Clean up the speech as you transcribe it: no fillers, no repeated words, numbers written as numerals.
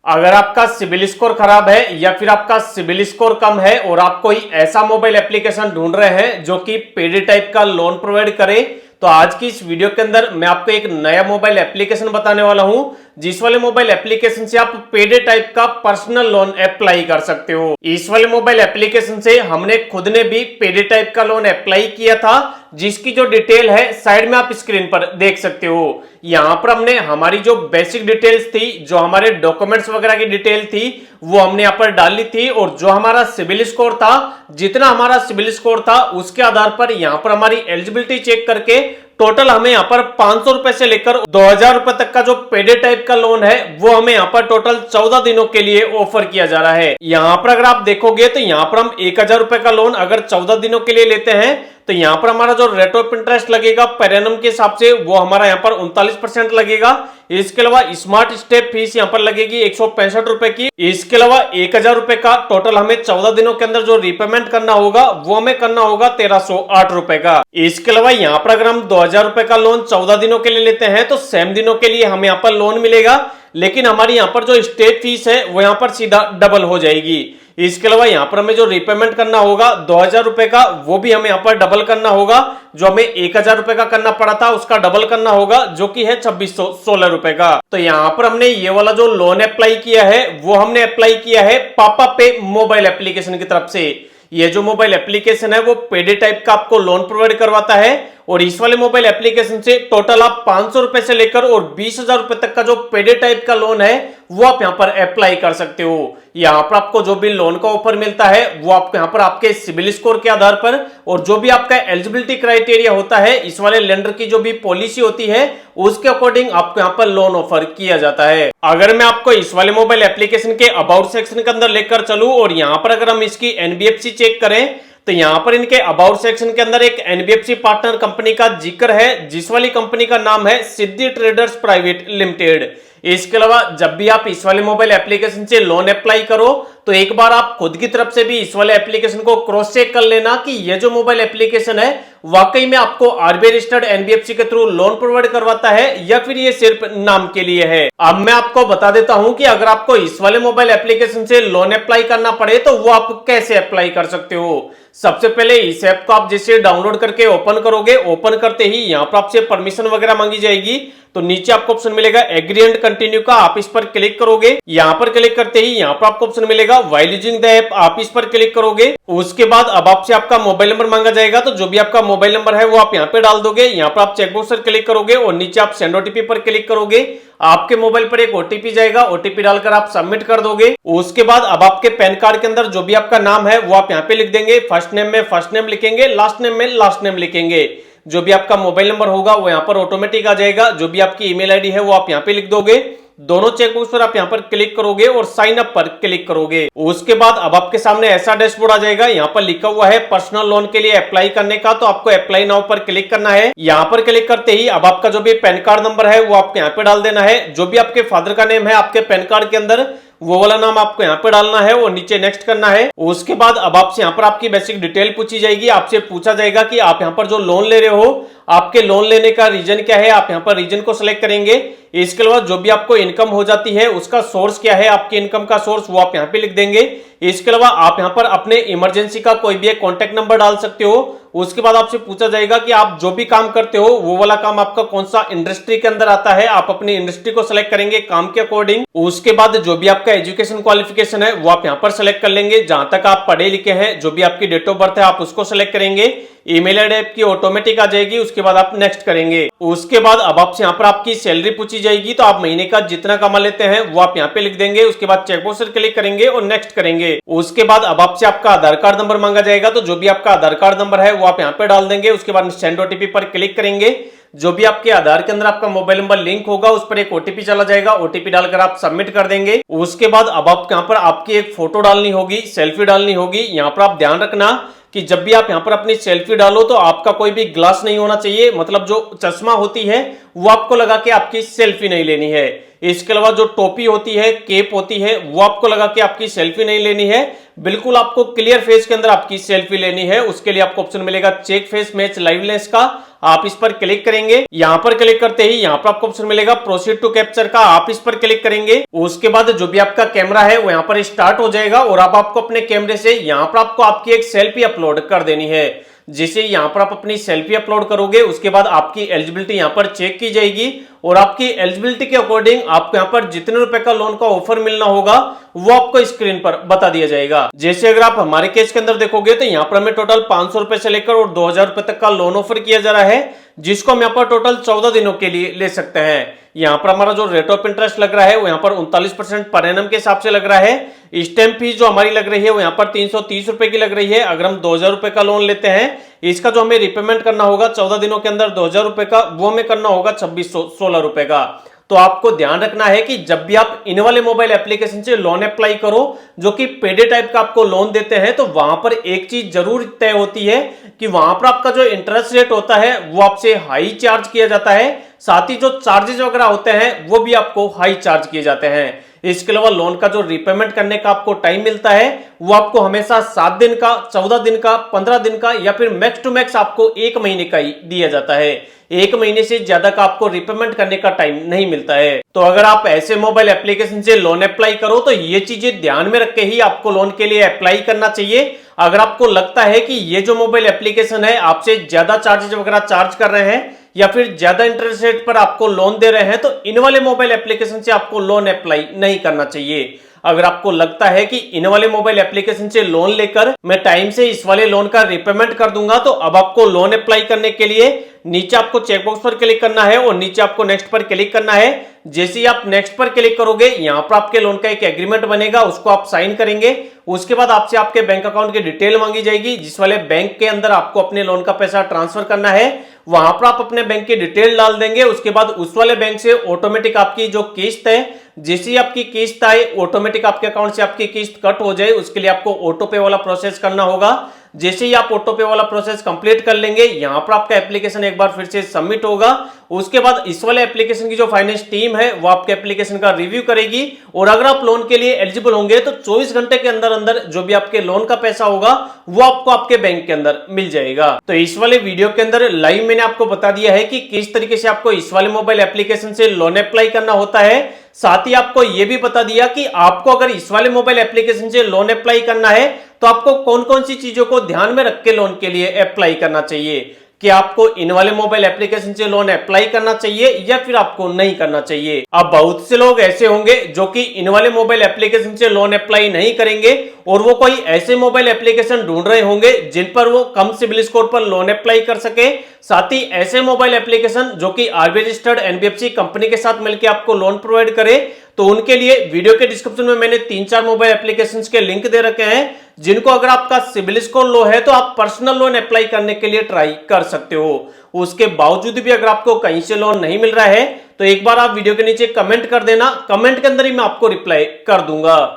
अगर आपका CIBIL score खराब है या फिर आपका सिबिल स्कोर कम है और आप कोई ऐसा मोबाइल एप्लीकेशन ढूंढ रहे हैं जो कि पेडी टाइप का लोन प्रोवाइड करे, तो आज की इस वीडियो के अंदर मैं आपको एक नया मोबाइल एप्लीकेशन बताने वाला हूं, जिस वाले मोबाइल एप्लीकेशन से आप पेडे टाइप का पर्सनल लोन अप्लाई कर सकते हो। इस वाले मोबाइल एप्लीकेशन से हमने खुद ने भी पेडे टाइप का लोन अप्लाई किया था, जिसकी जो डिटेल है साइड में आप स्क्रीन पर देख सकते हो। यहाँ पर हमने हमारी जो बेसिक डिटेल्स थी, जो हमारे डॉक्यूमेंट्स वगैरह की डिटेल थी, वो हमने यहाँ पर डाली थी और जो हमारा सिबिल स्कोर था, जितना हमारा सिबिल स्कोर था उसके आधार पर यहाँ पर हमारी एलिजिबिलिटी चेक करके टोटल हमें यहाँ पर 500 रुपए से लेकर 2000 रुपए तक का जो पेडे टाइप का लोन है वो हमें यहाँ पर टोटल 14 दिनों के लिए ऑफर किया जा रहा है। यहाँ पर अगर आप देखोगे तो यहाँ पर हम 1000 रुपए का लोन अगर 14 दिनों के लिए लेते हैं तो यहाँ पर हमारा जो रेट ऑफ इंटरेस्ट लगेगा पर एनम के हिसाब से वो हमारा यहाँ पर 39% लगेगा। इसके अलावा स्मार्ट स्टेप फीस यहाँ पर लगेगी 165 रुपए की। इसके अलावा 1000 रुपए का टोटल हमें 14 दिनों के अंदर जो रिपेमेंट करना होगा वो हमें करना होगा 1308 रुपए का। इसके अलावा यहाँ पर अगर हम 2000 रुपए का लोन 14 दिनों के लिए लेते हैं तो सेम दिनों के लिए हमें यहाँ पर लोन मिलेगा, लेकिन हमारी यहाँ पर जो स्टेट फीस है वो यहाँ पर सीधा डबल हो जाएगी। इसके अलावा यहाँ पर हमें जो रिपेमेंट करना होगा 2000 रुपए का, वो भी हमें यहाँ पर डबल करना होगा। जो हमें 1000 रुपए का करना पड़ा था उसका डबल करना होगा, जो कि है 2616 रुपए का। तो यहाँ पर हमने ये वाला जो लोन अप्लाई किया है वो हमने अप्लाई किया है पापा पे मोबाइल एप्लीकेशन की तरफ से। ये जो मोबाइल एप्लीकेशन है वो पेडे टाइप का आपको लोन प्रोवाइड करवाता है और इस वाले मोबाइल एप्लीकेशन से टोटल आप 500 रुपए से लेकर और 20,000 रुपए तक का जो पेडे टाइप का लोन है वो आप यहाँ पर अप्लाई कर सकते हो। यहाँ पर आपको जो भी लोन का ऑफर मिलता है वो आपको यहाँ पर आपके सिबिल स्कोर के आधार पर और जो भी आपका एलिजिबिलिटी क्राइटेरिया होता है, इस वाले लेंडर की जो भी पॉलिसी होती है उसके अकॉर्डिंग आपको यहाँ पर लोन ऑफर किया जाता है। अगर मैं आपको इस वाले मोबाइल एप्लीकेशन के अबाउट सेक्शन के अंदर लेकर चलूं और यहाँ पर अगर हम इसकी एनबीएफसी चेक करें तो यहाँ पर इनके अबाउट सेक्शन के अंदर एक एनबीएफसी पार्टनर कंपनी का जिक्र है, जिस वाली कंपनी का नाम है सिद्धि ट्रेडर्स प्राइवेट लिमिटेड। इसके अलावा जब भी आप इस वाले मोबाइल एप्लीकेशन से लोन अप्लाई करो तो एक बार आप खुद की तरफ से भी इस वाले एप्लीकेशन को क्रॉस चेक कर लेना कि ये जो मोबाइल एप्लीकेशन है वाकई में आपको आरबीआई रजिस्टर्ड एनबीएफसी के थ्रू लोन प्रोवाइड करवाता है या फिर ये सिर्फ नाम के लिए है। अब मैं आपको बता देता हूं कि अगर आपको इस वाले मोबाइल एप्लीकेशन से लोन अप्लाई करना पड़े तो वो आप कैसे अप्लाई कर सकते हो। सबसे पहले इस ऐप को आप जैसे डाउनलोड करके ओपन करोगे, ओपन करते ही यहाँ पर आपसे परमिशन वगैरह मांगी जाएगी, तो नीचे आपको ऑप्शन मिलेगा एग्री एंड कंटिन्यू का, आप इस पर क्लिक करोगे। यहाँ पर क्लिक करते ही यहाँ पर आपको ऑप्शन मिलेगा व्हाइल यूजिंग द ऐप, आप इस पर क्लिक करोगे। उसके बाद अब आपसे आपका मोबाइल नंबर मांगा जाएगा, तो जो भी आपका मोबाइल नंबर है वो आप यहाँ पे डाल दोगे। यहाँ पर आप चेकबॉक्स पर क्लिक करोगे और नीचे आप सेंड ओटीपी पर क्लिक करोगे। आपके मोबाइल पर एक ओटीपी जाएगा, ओटीपी डालकर आप सबमिट कर दोगे। उसके बाद अब आपके पैन कार्ड के अंदर जो भी आपका नाम है वो आप यहाँ पे लिख देंगे। फर्स्ट नेम में फर्स्ट नेम लिखेंगे, लास्ट नेम में लास्ट नेम लिखेंगे। जो भी आपका मोबाइल नंबर होगा वो यहाँ पर ऑटोमेटिक आ जाएगा। जो भी आपकी ईमेल आईडी है वो आप यहाँ पे लिख दोगे। दोनों चेकबॉक्स पर आप यहाँ पर क्लिक करोगे और साइन अप पर क्लिक करोगे। उसके बाद अब आपके सामने ऐसा डैशबोर्ड आ जाएगा, यहाँ पर लिखा हुआ है पर्सनल लोन के लिए अप्लाई करने का, तो आपको अप्लाई नाउ पर क्लिक करना है। यहाँ पर क्लिक करते ही अब आपका जो भी पैन कार्ड नंबर है वो आपको यहाँ पे डाल देना है। जो भी आपके फादर का नेम है आपके पैन कार्ड के अंदर वो वाला नाम आपको यहाँ पे डालना है और नीचे नेक्स्ट करना है। उसके बाद अब आपसे यहाँ पर आपकी बेसिक डिटेल पूछी जाएगी। आपसे पूछा जाएगा कि आप यहाँ पर जो लोन ले रहे हो आपके लोन लेने का रीजन क्या है, आप यहाँ पर रीजन को सिलेक्ट करेंगे। इसके अलावा जो भी आपको इनकम हो जाती है उसका सोर्स क्या है, आपकी इनकम का सोर्स वो आप यहाँ पे लिख देंगे। इसके अलावा आप यहाँ पर अपने इमरजेंसी का कोई भी एक कॉन्टेक्ट नंबर डाल सकते हो। उसके बाद आपसे पूछा जाएगा कि आप जो भी काम करते हो वो वाला काम आपका कौन सा इंडस्ट्री के अंदर आता है, आप अपनी इंडस्ट्री को सिलेक्ट करेंगे काम के अकॉर्डिंग। उसके बाद जो भी आपका एजुकेशन क्वालिफिकेशन है वो आप यहाँ पर सिलेक्ट कर लेंगे, जहां तक आप पढ़े लिखे हैं। जो भी आपकी डेट ऑफ बर्थ है आप उसको सिलेक्ट करेंगे। ईमेल आईडी आपकी ऑटोमेटिक आ जाएगी। उसके बाद आप नेक्स्ट करेंगे। उसके बाद अब आपसे यहाँ पर आपकी सैलरी पूछी जाएगी, तो आप महीने का जितना कमा लेते हैं वो आप यहाँ पे लिख देंगे। उसके बाद चेकबॉक्स पर क्लिक करेंगे और नेक्स्ट करेंगे। उसके बाद अब आपसे आपका आधार कार्ड नंबर मांगा जाएगा, तो जो भी आपका आधार कार्ड नंबर है वो आप यहाँ पे डाल देंगे। उसके बाद सेंड ओटीपी पर क्लिक करेंगे। जो भी आपके आधार के अंदर आपका मोबाइल नंबर लिंक होगा उस पर एक ओटीपी चला जाएगा, ओटीपी डालकर आप सबमिट कर देंगे। उसके बाद अब आप यहाँ पर आपकी एक फोटो डालनी होगी, सेल्फी डालनी होगी। यहाँ पर आप ध्यान रखना कि जब भी आप यहाँ पर अपनी सेल्फी डालो तो आपका कोई भी ग्लास नहीं होना चाहिए, मतलब जो चश्मा होती है वो आपको लगा के आपकी सेल्फी नहीं लेनी है। इसके अलावा जो टोपी होती है, केप होती है, वो आपको लगा के आपकी सेल्फी नहीं लेनी है। बिल्कुल आपको क्लियर फेस के अंदर आपकी सेल्फी लेनी है। उसके लिए आपको ऑप्शन मिलेगा चेक फेस मैच लाइवनेस का, आप इस पर क्लिक करेंगे। यहाँ पर क्लिक करते ही यहाँ पर आपको ऑप्शन मिलेगा प्रोसीड टू कैप्चर का, आप इस पर क्लिक करेंगे। उसके बाद जो भी आपका कैमरा है वो यहाँ पर स्टार्ट हो जाएगा और अब आपको अपने कैमरे से यहाँ पर आपको आपकी एक सेल्फी अपलोड कर देनी है। जिसे यहाँ पर आप अपनी सेल्फी अपलोड करोगे उसके बाद आपकी एलिजिबिलिटी यहाँ पर चेक की जाएगी और आपकी एलिजिबिलिटी के अकॉर्डिंग आपको यहाँ पर जितने रुपए का लोन का ऑफर मिलना होगा वो आपको स्क्रीन पर बता दिया जाएगा। जैसे अगर आप हमारे केस के अंदर देखोगे तो यहाँ पर हमें टोटल 500 रुपए से लेकर और 2000 रुपए तक का लोन ऑफर किया जा रहा है, जिसको हम यहाँ पर टोटल 14 दिनों के लिए ले सकते हैं। यहाँ पर हमारा जो रेट ऑफ इंटरेस्ट लग रहा है वो यहाँ पर 39% पर एनम के हिसाब से लग रहा है। स्टैम्प फीस जो हमारी लग रही है वो यहाँ पर 330 रुपए की लग रही है। अगर हम 2000 रुपए का लोन लेते हैं, इसका जो हमें रिपेमेंट करना होगा 14 दिनों के अंदर 2000 रुपए का, वो हमें करना होगा 2616 रुपए का। तो आपको ध्यान रखना है कि जब भी आप इन वाले मोबाइल एप्लीकेशन से लोन अप्लाई करो जो कि पेडे टाइप का आपको लोन देते हैं, तो वहां पर एक चीज जरूर तय होती है कि वहां पर आपका जो इंटरेस्ट रेट होता है वो आपसे हाई चार्ज किया जाता है, साथ ही जो चार्जेस वगैरह होते हैं वो भी आपको हाई चार्ज किए जाते हैं। इसके अलावा लोन का जो रिपेमेंट करने का आपको टाइम मिलता है वो आपको हमेशा 7 दिन का, 14 दिन का, 15 दिन का या फिर मैक्स टू मैक्स आपको 1 महीने का ही दिया जाता है। 1 महीने से ज्यादा का आपको रिपेमेंट करने का टाइम नहीं मिलता है। तो अगर आप ऐसे मोबाइल एप्लीकेशन से लोन अप्लाई करो तो ये चीजें ध्यान में रख के ही आपको लोन के लिए अप्लाई करना चाहिए। अगर आपको लगता है कि ये जो मोबाइल एप्लीकेशन है आपसे ज्यादा चार्जेस वगैरह चार्ज कर रहे हैं या फिर ज्यादा इंटरेस्ट रेट पर आपको लोन दे रहे हैं, तो इन वाले मोबाइल एप्लीकेशन से आपको लोन अप्लाई नहीं करना चाहिए। अगर आपको लगता है कि इन वाले मोबाइल एप्लीकेशन से लोन लेकर मैं टाइम से इस वाले लोन का रिपेमेंट कर दूंगा, तो अब आपको लोन अप्लाई करने के लिए नीचे आपको चेकबॉक्स पर क्लिक करना है और नीचे आपको नेक्स्ट पर क्लिक करना है। जैसे ही आप नेक्स्ट पर क्लिक करोगे यहाँ पर आपके लोन का एक एग्रीमेंट बनेगा, उसको आप साइन करेंगे। उसके बाद आपसे आपके बैंक अकाउंट की डिटेल मांगी जाएगी, जिस वाले बैंक के अंदर आपको अपने लोन का पैसा ट्रांसफर करना है वहां पर आप अपने बैंक की डिटेल डाल देंगे। उसके बाद उस वाले बैंक से ऑटोमेटिक आपकी जो किस्त है, जैसे ही आपकी किस्त आए ऑटोमेटिक आपके अकाउंट से आपकी किस्त कट हो जाए, उसके लिए आपको ऑटो पे वाला प्रोसेस करना होगा। जैसे ही आप ऑटो पे वाला प्रोसेस कंप्लीट कर लेंगे यहाँ पर आपका एप्लीकेशन एक बार फिर से सबमिट होगा। उसके बाद इस वाले एप्लीकेशन की जो फाइनेंस टीम है वो आपके एप्लीकेशन का रिव्यू करेगी और अगर आप लोन के लिए एलिजिबल होंगे तो 24 घंटे के अंदर अंदर जो भी आपके लोन का पैसा होगा वो आपको आपके बैंक के अंदर मिल जाएगा। तो इस वाले वीडियो के अंदर लाइव मैंने आपको बता दिया है कि किस तरीके से आपको इस वाले मोबाइल एप्लीकेशन से लोन अप्लाई करना होता है। साथ ही आपको यह भी बता दिया कि आपको अगर इस वाले मोबाइल एप्लीकेशन से लोन अप्लाई करना है तो आपको कौन कौन सी चीजों को ध्यान में रख के लोन के लिए अप्लाई करना चाहिए, कि आपको इन वाले मोबाइल एप्लीकेशन से लोन अप्लाई करना चाहिए या फिर आपको नहीं करना चाहिए। अब बहुत से लोग ऐसे होंगे जो कि इन वाले मोबाइल एप्लीकेशन से लोन अप्लाई नहीं करेंगे और वो कोई ऐसे मोबाइल एप्लीकेशन ढूंढ रहे होंगे जिन पर वो कम सिबिल स्कोर पर लोन अप्लाई कर सके। साथ ही ऐसे मोबाइल एप्लीकेशन जो कि आरबीआई रजिस्टर्ड एनबीएफसी कंपनी के साथ मिलकर आपको लोन प्रोवाइड करे, तो उनके लिए वीडियो के डिस्क्रिप्शन में मैंने 3-4 मोबाइल एप्लीकेशंस के लिंक दे रखे हैं, जिनको अगर आपका सिबिल स्कोर लो है तो आप पर्सनल लोन अप्लाई करने के लिए ट्राई कर सकते हो। उसके बावजूद भी अगर आपको कहीं से लोन नहीं मिल रहा है तो एक बार आप वीडियो के नीचे कमेंट कर देना, कमेंट के अंदर ही मैं आपको रिप्लाई कर दूंगा।